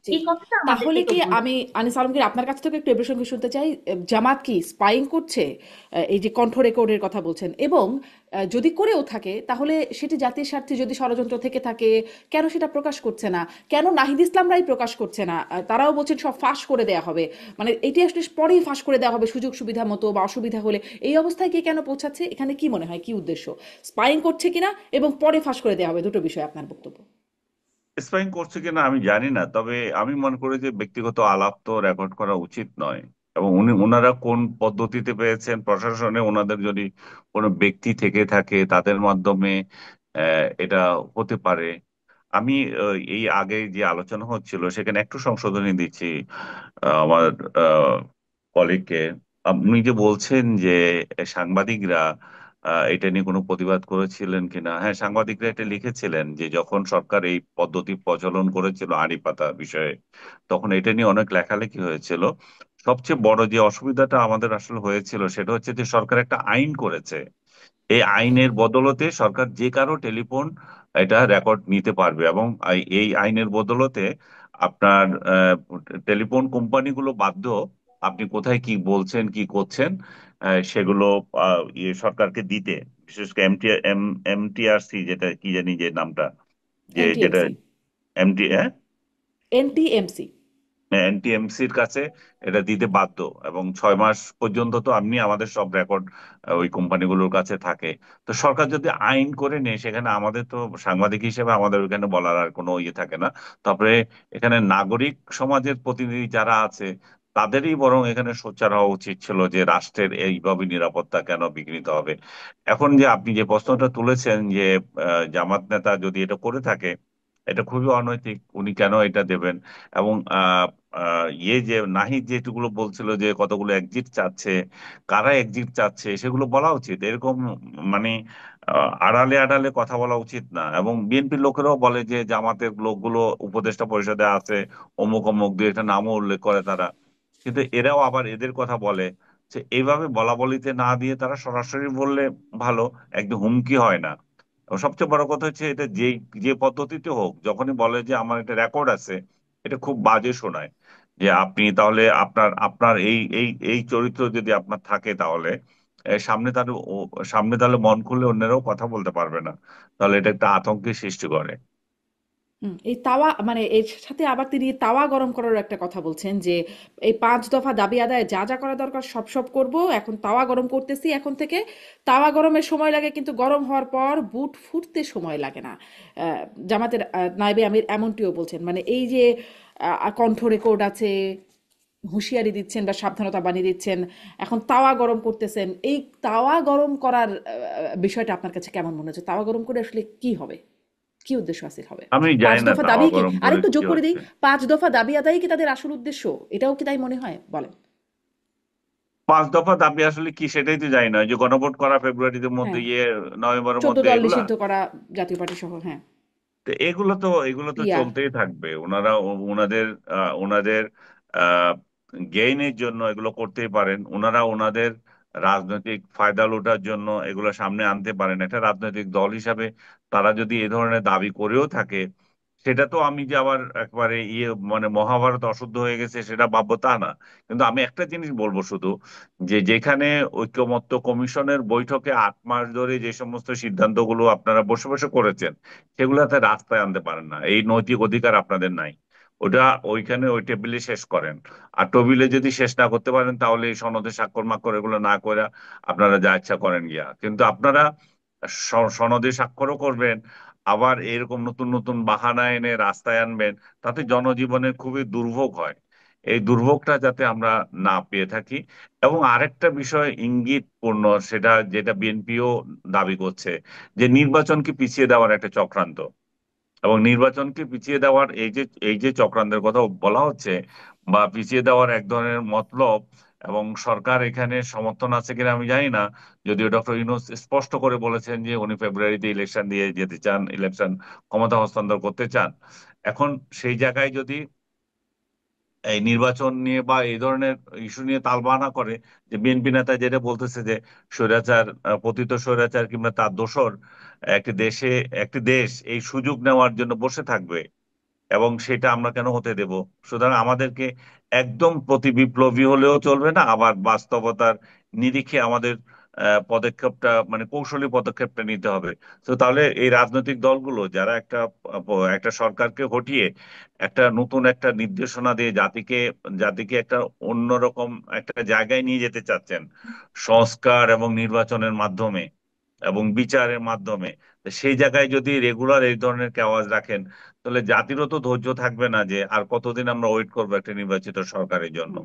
জি। এই কথাটা তাহলে আমাদেরকে একটু কি বলবেন। আমি আনিস আলমগীর আপনার কাছ থেকে একটু এ প্রসঙ্গে শুনতে চাই, জামাত কি স্পাইং করছে? এই যে কণ্ঠ রেকর্ডের কথা বলছেন, এবং যদি করেও থাকে তাহলে সেটি জাতির স্বার্থে যদি ষড়যন্ত্র থেকে থাকে, কেন সেটা প্রকাশ করছে না? কেন নাহিদ ইসলামরাই প্রকাশ করছে না? তারাও বলছেন সব ফাঁস করে দেয়া হবে, মানে এটি আসলে পরেই ফাঁস করে দেওয়া হবে সুযোগ সুবিধা মতো বা অসুবিধা হলে। এই অবস্থায় কে কেন পৌঁছাচ্ছে? এখানে কি মনে হয় কি উদ্দেশ্য? স্পাইং করছে কিনা এবং পরে ফাঁস করে দেওয়া হবে, দুটো বিষয় আপনার বক্তব্য। স্পাইং করছে কিনা আমি জানি না, তবে আমি মনে করি যে ব্যক্তিগত আলাপ তো রেকর্ড করা উচিত নয়। এবং ওনারা কোন পদ্ধতিতে পেয়েছেন, প্রশাসনে ওনাদের যদি কোনো ব্যক্তি থেকে থাকে তাদের মাধ্যমে এটা হতে পারে। আমি এই আগে যে আলোচনা হচ্ছিল সেখানে একটু সংশোধনী দিচ্ছি আমার কলিগকে। আপনি যে বলছেন যে সাংবাদিকরা এটা নিয়ে কোনো প্রতিবাদ করেছিলেন কিনা, হ্যাঁ, সাংবাদিকরা এটা লিখেছিলেন যে যখন সরকার এই পদ্ধতি প্রচলন করেছিল আড়ি পাতা বিষয়ে, তখন এটা নিয়ে অনেক লেখালেখি হয়েছিল। সবচেয়ে বড় যে অসুবিধাটা আমাদের আসলে হয়েছিল সেটা হচ্ছে যে সরকার একটা আইন করেছে। এই আইনের বদলতে সরকার যে কারো টেলিফোন এটা রেকর্ড নিতে পারবে, এবং এই আইনের বদলতে আপনার টেলিফোন কোম্পানিগুলো বাধ্য আপনি কোথায় কি বলছেন কি করছেন সেগুলো সরকারকে দিতে। বিশেষ করে এমটিআরসি, যেটা কি জানি যে নামটা, যে যেটা এনটিএমসি। MT NTMC. এনটিএমসির কাছে এটা দিতে বাধ্য। এবং 6 মাস পর্যন্ত তো আপনি আমাদের সব রেকর্ড ওই কোম্পানিগুলোর কাছে থাকে। তো সরকার যদি আইন করে নেয়, সেখানে আমাদের তো সাংবাদিক হিসেবে আমাদের ওখানে বলার আর কোনো ইয়ে থাকে না। তারপরে এখানে নাগরিক সমাজের প্রতিনিধি যারা আছে তাদেরই বরং এখানে সোচ্চার হওয়া উচিত ছিল যে রাষ্ট্রের এইভাবে নিরাপত্তা কেন বিঘ্নিত হবে। এখন যে আপনি যে প্রশ্নটা তুলেছেন যে জামাত নেতা যদি এটা করে থাকে, এটা খুবই অনৈতিক, উনি কেন এটা দেবেন? এবং যে নাহিদ যেগুলো বলছিল যে কতগুলো এক্সিট চাচ্ছে, কারা এক্সিট চাচ্ছে সেগুলো বলা উচিত। এরকম মানে আড়ালে আড়ালে কথা বলা উচিত না। এবং বিএনপির লোকেরাও বলে যে জামাতের লোকগুলো উপদেষ্টা পরিষদে আছে, অমুক অমুক, দুই একটা নামও উল্লেখ করে তারা। কিন্তু এরাও আবার এদের কথা বলে। যে এইভাবে বলা বলিতে না দিয়ে তারা সরাসরি বললে ভালো, একদম হুমকি হয় না। এবং সবচেয়ে বড় কথা হচ্ছে এটা যে যে পদ্ধতিতে হোক, যখনই বলে যে আমার একটা রেকর্ড আছে, এটা খুব বাজে শোনায়। যে আপনি তাহলে আপনার আপনার এই এই এই চরিত্র যদি আপনার থাকে, তাহলে সামনে তার সামনে তাহলে মন খুলে অন্যরাও কথা বলতে পারবে না। তাহলে এটা একটা আতঙ্কের সৃষ্টি করে। এই তাওয়া মানে এর সাথে আবার তিনি তাওয়া গরম করার একটা কথা বলছেন যে এই ৫ দফা দাবি আদায়ে যা, যা করা দরকার সব করব। এখন তাওয়া গরম করতেছি এখন থেকে। তাওয়া গরমের সময় লাগে কিন্তু গরম হওয়ার পর বুট ফুটতে সময় লাগে না। আ জামাতের নায়েবে আমির এমনটিও বলছেন। মানে এই যে কণ্ঠ রেকর্ড আছে, হুঁশিয়ারি দিচ্ছেন বা সাবধানতা বাণী দিচ্ছেন, এখন তাওয়া গরম করতেছেন। এই তাওয়া গরম করার বিষয়টা আপনার কাছে কেমন মনে হচ্ছে? তাওয়া গরম করে আসলে কি হবে? কি উদ্দেশ্য হাসিল হবে? আমি পাঁচ জানি না দফা তাওয়া দাবি কি, গরম করে আরেকটু যোগ কি করে দিই, হচ্ছে। ৫ দফা দাবি আদায়ই কি তাদের আসল উদ্দেশ্য? এটাও কি তাই মনে হয়? বলেন। 5 দফা দাবি আসলে কি সেটাই তো জানি না। ওই যে গণভোট করা ফেব্রুয়ারির মধ্যে, হ্যাঁ, নভেম্বরের ১৪ মধ্যে, দল এগুলা। নিষিদ্ধ করা, জাতীয় পার্টি সহ, হ্যাঁ। তো এগুলো তো পিয়ার। চলতেই থাকবে। ওনারা ওনাদের গেইনের জন্য এগুলো করতেই পারেন। ওনারা ওনাদের রাজনৈতিক ফায়দা লুটার জন্য এগুলো সামনে আনতে পারেন। একটা রাজনৈতিক দল হিসাবে তারা যদি এ ধরনের দাবি করেও থাকে, সেটা তো আমি যে আবার একবারে মানে মহাভারত অশুদ্ধ হয়ে গেছে সেটা ভাববো তা না। কিন্তু আমি একটা জিনিস বলবো শুধু, যে যেখানে ঐকমত্য কমিশনের বৈঠকে 8 মাস ধরে যে সমস্ত সিদ্ধান্তগুলো আপনারা বসে বসে করেছেন, সেগুলাতে রাস্তায় আনতে পারেন না, এই নৈতিক অধিকার আপনাদের নাই। ওটা ওইখানে ওই টেবিলে শেষ করেন। আর টেবিলে যদি শেষ না করতে পারেন, তাহলে এই সনদে স্বাক্ষর মাক্ষর এগুলো না করে আপনারা যা ইচ্ছা করেন গিয়া। কিন্তু আপনারা সনদে স্বাক্ষরও করবেন, আবার এরকম নতুন নতুন বাহানা এনে রাস্তায় আনবেন, তাতে জনজীবনের খুবই দুর্ভোগ হয়। এই দুর্ভোগটা যাতে আমরা না পেয়ে থাকি। এবং আরেকটা বিষয় ইঙ্গিতপূর্ণ, সেটা যেটা বিএনপিও দাবি করছে, যে নির্বাচনকে পিছিয়ে দেওয়ার একটা চক্রান্ত। এবং নির্বাচনকে পিছিয়ে দেওয়ার এই যে চক্রান্তের কথা বলা হচ্ছে, বা পিছিয়ে দেওয়ার এক ধরনের মতলব, এবং সরকার এখানে সমর্থন আছে কিনা আমি জানি না। যদিও ডক্টর ইউনূস স্পষ্ট করে বলেছেন যে উনি ফেব্রুয়ারিতে ইলেকশন দিয়ে যেতে চান, ইলেকশন ক্ষমতা হস্তান্তর করতে চান। এখন সেই জায়গায় যদি এই নির্বাচন নিয়ে বা এই ধরনের ইস্যু নিয়ে তালবাহানা করে, যে বিএনপি নেতা যেটা বলতেছে যে স্বৈরাচার, পতিত স্বৈরাচার কিংবা তার দোসর একটি দেশ এই সুযোগ নেওয়ার জন্য বসে থাকবে, এবং সেটা আমরা কেন হতে দেব? সুতরাং আমাদেরকে একদম প্রতি বিপ্লবী হলেও চলবে না, আবার বাস্তবতার নিরিখে আমাদের পদক্ষেপটা মানে কৌশলী পদক্ষেপটা নিতে হবে। তো তাহলে এই রাজনৈতিক দলগুলো যারা একটা সরকারকে হটিয়ে একটা নতুন একটা নির্দেশনা দিয়ে জাতিকে একটা অন্যরকম একটা জায়গায় নিয়ে যেতে চাচ্ছেন, সংস্কার এবং নির্বাচনের মাধ্যমে এবং বিচারের মাধ্যমে, তো সেই জায়গায় যদি রেগুলার এই ধরনের কেউ আওয়াজ রাখেন, তাহলে জাতিরও তো ধৈর্য থাকবে না যে আর কতদিন আমরা ওয়েট করবো একটা নির্বাচিত সরকারের জন্য।